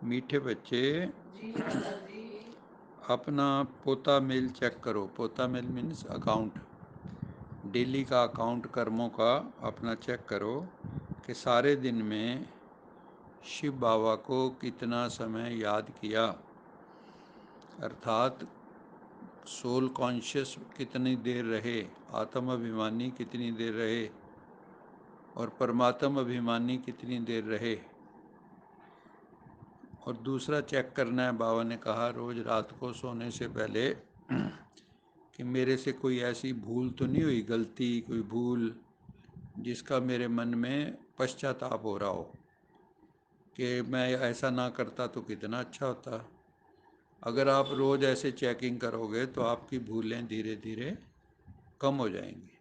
मीठे बच्चे, जी माता जी। अपना पोता मेल चेक करो। पोता मेल मीन्स अकाउंट, डेली का अकाउंट कर्मों का अपना चेक करो कि सारे दिन में शिव बाबा को कितना समय याद किया, अर्थात सोल कॉन्शियस कितनी देर रहे, आत्म अभिमानी कितनी देर रहे और परमात्म अभिमानी कितनी देर रहे। और दूसरा चेक करना है, बाबा ने कहा रोज़ रात को सोने से पहले कि मेरे से कोई ऐसी भूल तो नहीं हुई, गलती कोई भूल जिसका मेरे मन में पश्चाताप हो रहा हो कि मैं ऐसा ना करता तो कितना अच्छा होता। अगर आप रोज़ ऐसे चेकिंग करोगे तो आपकी भूलें धीरे धीरे कम हो जाएंगी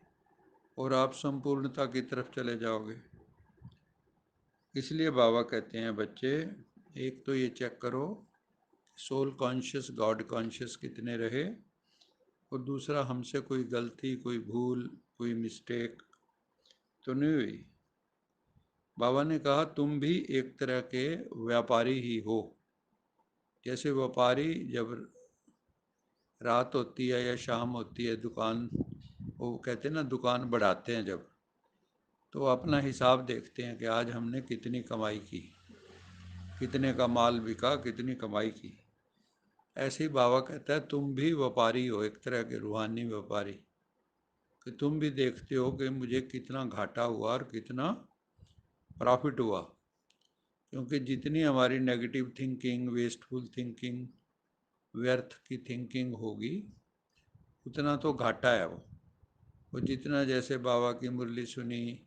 और आप संपूर्णता की तरफ चले जाओगे। इसलिए बाबा कहते हैं बच्चे, एक तो ये चेक करो सोल कॉन्शियस गॉड कॉन्शियस कितने रहे, और दूसरा हमसे कोई गलती कोई भूल कोई मिस्टेक तो नहीं हुई। बाबा ने कहा तुम भी एक तरह के व्यापारी ही हो। जैसे व्यापारी जब रात होती है या शाम होती है, दुकान, वो कहते हैं ना दुकान बढ़ाते हैं जब, तो अपना हिसाब देखते हैं कि आज हमने कितनी कमाई की, कितने का माल बिका, कितनी कमाई की। ऐसे ही बाबा कहता है तुम भी व्यापारी हो, एक तरह के रूहानी व्यापारी, कि तुम भी देखते हो कि मुझे कितना घाटा हुआ और कितना प्रॉफिट हुआ। क्योंकि जितनी हमारी नेगेटिव थिंकिंग, वेस्टफुल थिंकिंग, व्यर्थ की थिंकिंग होगी, उतना तो घाटा है वो जितना जैसे बाबा की मुरली सुनी,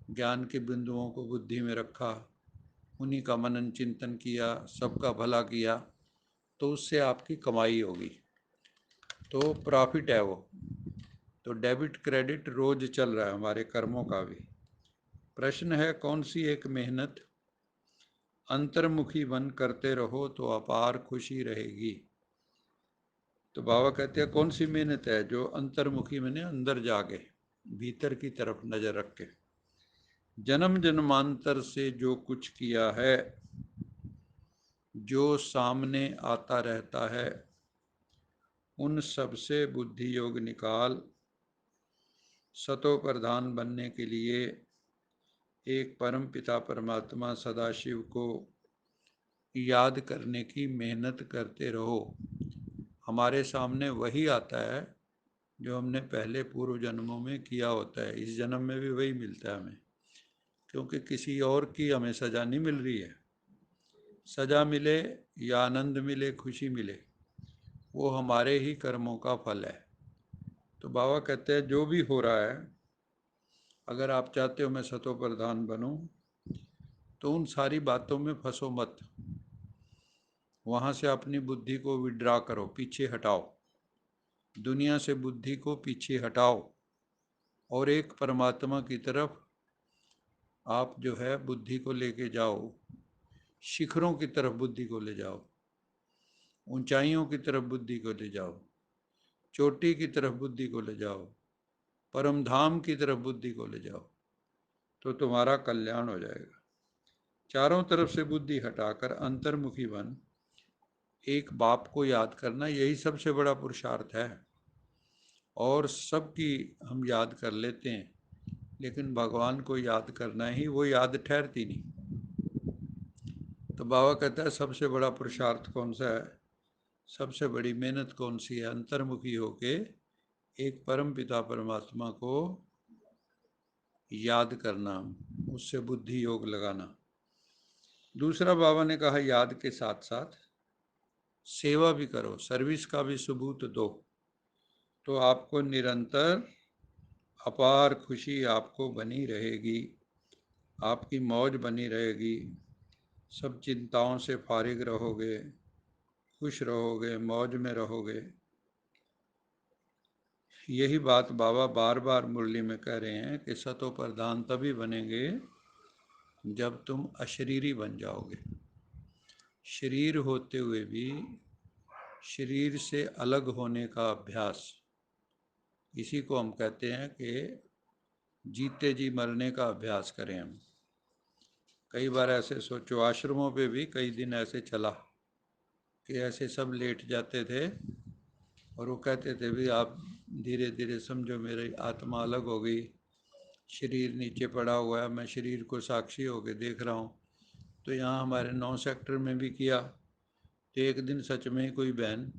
ज्ञान के बिंदुओं को बुद्धि में रखा, उन्हीं का मनन चिंतन किया, सबका भला किया, तो उससे आपकी कमाई होगी, तो प्रॉफिट है वो। तो डेबिट क्रेडिट रोज चल रहा है हमारे कर्मों का भी। प्रश्न है कौन सी एक मेहनत अंतर्मुखी बन करते रहो तो अपार खुशी रहेगी। तो बाबा कहते हैं कौन सी मेहनत है जो अंतर्मुखी मैंने अंदर जाके भीतर की तरफ नजर रख के, जन्म जन्मांतर से जो कुछ किया है, जो सामने आता रहता है, उन सब से बुद्धि योग निकाल, सतो प्रधान बनने के लिए एक परम पिता परमात्मा सदाशिव को याद करने की मेहनत करते रहो। हमारे सामने वही आता है जो हमने पहले पूर्व जन्मों में किया होता है, इस जन्म में भी वही मिलता है हमें, क्योंकि किसी और की हमें सज़ा नहीं मिल रही है। सज़ा मिले या आनंद मिले, खुशी मिले, वो हमारे ही कर्मों का फल है। तो बाबा कहते हैं जो भी हो रहा है, अगर आप चाहते हो मैं सतो प्रधान बनूं, तो उन सारी बातों में फंसो मत, वहाँ से अपनी बुद्धि को विड्रा करो, पीछे हटाओ, दुनिया से बुद्धि को पीछे हटाओ और एक परमात्मा की तरफ आप जो है बुद्धि को लेके जाओ, शिखरों की तरफ बुद्धि को ले जाओ, ऊंचाइयों की तरफ बुद्धि को ले जाओ, चोटी की तरफ बुद्धि को ले जाओ, परम धाम की तरफ बुद्धि को ले जाओ, तो तुम्हारा कल्याण हो जाएगा। चारों तरफ से बुद्धि हटाकर अंतर्मुखी बन, एक बाप को याद करना, यही सबसे बड़ा पुरुषार्थ है। और सबकी हम याद कर लेते हैं, लेकिन भगवान को याद करना ही वो याद ठहरती नहीं। तो बाबा कहता है सबसे बड़ा पुरुषार्थ कौन सा है, सबसे बड़ी मेहनत कौन सी है, अंतर्मुखी होके एक परम पिता परमात्मा को याद करना, उससे बुद्धि योग लगाना। दूसरा बाबा ने कहा याद के साथ साथ सेवा भी करो, सर्विस का भी सबूत दो, तो आपको निरंतर अपार खुशी आपको बनी रहेगी, आपकी मौज बनी रहेगी, सब चिंताओं से फारिग रहोगे, खुश रहोगे, मौज में रहोगे। यही बात बाबा बार बार मुरली में कह रहे हैं कि सतो प्रधान तभी बनेंगे जब तुम अशरीरी बन जाओगे। शरीर होते हुए भी शरीर से अलग होने का अभ्यास, इसी को हम कहते हैं कि जीते जी मरने का अभ्यास करें हम। कई बार ऐसे सोचो, आश्रमों पे भी कई दिन ऐसे चला कि ऐसे सब लेट जाते थे और वो कहते थे भी आप धीरे धीरे समझो मेरी आत्मा अलग हो गई, शरीर नीचे पड़ा हुआ है, मैं शरीर को साक्षी होकर देख रहा हूँ। तो यहाँ हमारे 9 सेक्टर में भी किया। तो एक दिन सच में ही कोई बहन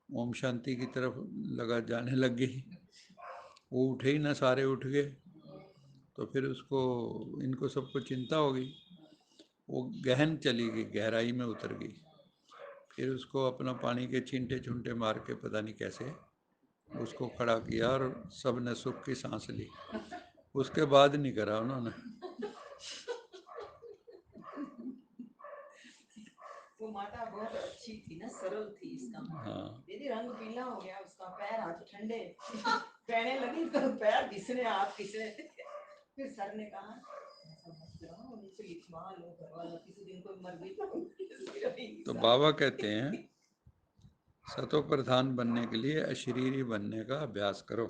ओम शांति की तरफ लगा जाने लग गई, वो उठे ही ना, सारे उठ गए। तो फिर उसको, इनको सबको चिंता हो गई, वो गहन चली गई, गहराई में उतर गई। फिर उसको अपना पानी के छींटे छुंटे मार के पता नहीं कैसे उसको खड़ा किया और सब ने सुख की सांस ली। उसके बाद नहीं करा उन्होंने। वो माता बहुत अच्छी थी ना, सरल थी इसका। हाँ। दीदी रंग पीला हो गया उसका, पैर हाथ ठंडे कहने लगी तो पैर घिसने, हाथ घिसने। फिर सर ने कहा किसी दिन कोई मर गई तो बाबा कहते हैं सतो प्रधान बनने के लिए अशरीरी बनने का अभ्यास करो,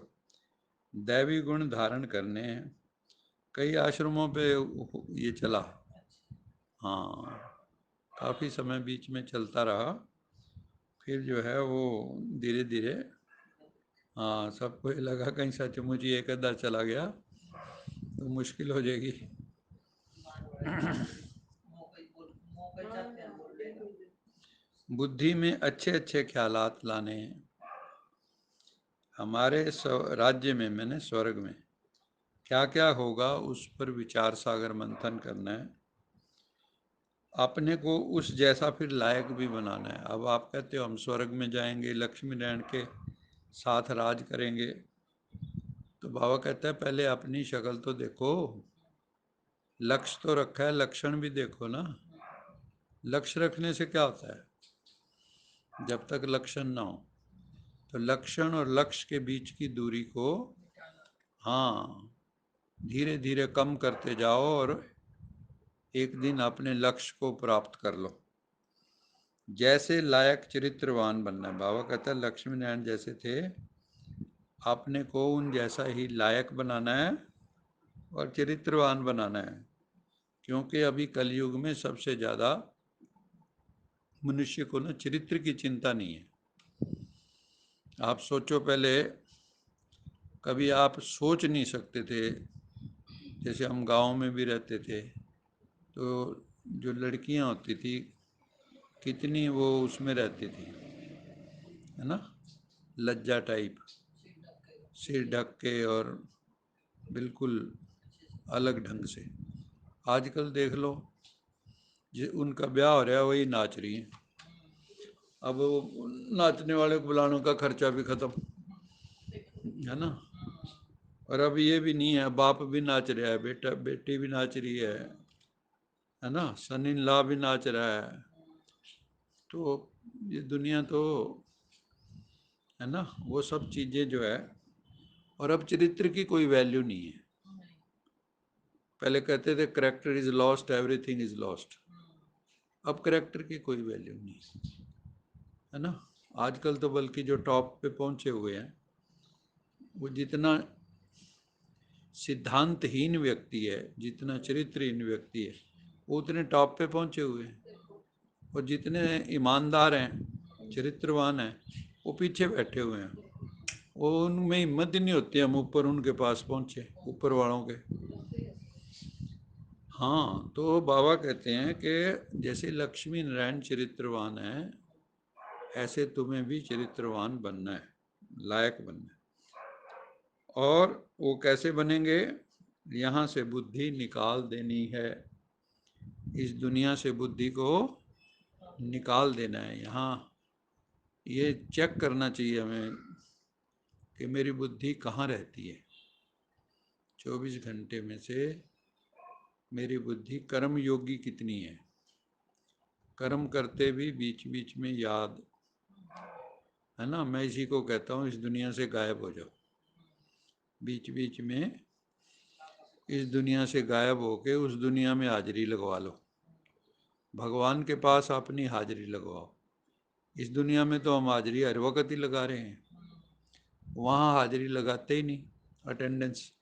दैवी गुण धारण करने हैं। कई आश्रमों पे ये चला, हाँ, काफ़ी समय बीच में चलता रहा। फिर जो है वो धीरे धीरे, हाँ, सबको ये लगा कहीं सचमुच ही एक अद्धा चला गया तो मुश्किल हो जाएगी। बुद्धि में अच्छे अच्छे ख्यालात लाने हैं। हमारे राज्य में, मैंने स्वर्ग में क्या क्या होगा उस पर विचार सागर मंथन करना है। अपने को उस जैसा फिर लायक भी बनाना है। अब आप कहते हो हम स्वर्ग में जाएंगे, लक्ष्मी नारायण के साथ राज करेंगे, तो बाबा कहता है पहले अपनी शक्ल तो देखो, लक्ष्य तो रखा है, लक्षण भी देखो ना। लक्ष्य रखने से क्या होता है, जब तक लक्षण ना हो तो लक्षण और लक्ष्य के बीच की दूरी को, हाँ, धीरे धीरे कम करते जाओ और एक दिन अपने लक्ष्य को प्राप्त कर लो। जैसे लायक चरित्रवान बनना है। बाबा कहता है लक्ष्मी नारायण जैसे थे, अपने को उन जैसा ही लायक बनाना है और चरित्रवान बनाना है। क्योंकि अभी कलयुग में सबसे ज़्यादा मनुष्य को ना चरित्र की चिंता नहीं है। आप सोचो, पहले कभी आप सोच नहीं सकते थे, जैसे हम गांव में भी रहते थे तो जो लड़कियां होती थी कितनी वो उसमें रहती थी, है ना, लज्जा टाइप, सिर ढक के और बिल्कुल अलग ढंग से। आजकल देख लो, उनका ब्याह हो रहा है वही नाच रही हैं। अब वो नाचने वाले को बुलाने का खर्चा भी खत्म, है ना। और अब ये भी नहीं है, बाप भी नाच रहा है, बेटा बेटी भी नाच रही है ना, सन इन लॉ भी नाच रहा है। तो ये दुनिया तो, है ना, वो सब चीज़ें जो है। और अब चरित्र की कोई वैल्यू नहीं है। पहले कहते थे character is lost, everything is lost. अब करेक्टर की कोई वैल्यू नहीं, है ना। आजकल तो बल्कि जो टॉप पे पहुंचे हुए हैं, वो जितना सिद्धांतहीन व्यक्ति है, जितना चरित्रहीन व्यक्ति है, वो उतने टॉप पे पहुंचे हुए हैं। और जितने ईमानदार हैं, चरित्रवान हैं, वो पीछे बैठे हुए हैं। वो उनमें हिम्मत ही नहीं होती हम ऊपर उनके पास पहुंचे, ऊपर वालों के। हाँ, तो बाबा कहते हैं कि जैसे लक्ष्मी नारायण चरित्रवान है, ऐसे तुम्हें भी चरित्रवान बनना है, लायक बनना है। और वो कैसे बनेंगे, यहाँ से बुद्धि निकाल देनी है, इस दुनिया से बुद्धि को निकाल देना है। यहाँ ये चेक करना चाहिए हमें कि मेरी बुद्धि कहाँ रहती है। 24 घंटे में से मेरी बुद्धि कर्म योगी कितनी है, कर्म करते भी बीच बीच में याद, है ना। मैं इसी को कहता हूँ इस दुनिया से गायब हो जाओ, बीच बीच में इस दुनिया से गायब होके उस दुनिया में हाजिरी लगवा लो। भगवान के पास अपनी हाजिरी लगवाओ। इस दुनिया में तो हम हाजिरी हर वक्त ही लगा रहे हैं, वहाँ हाजिरी लगाते ही नहीं, अटेंडेंस।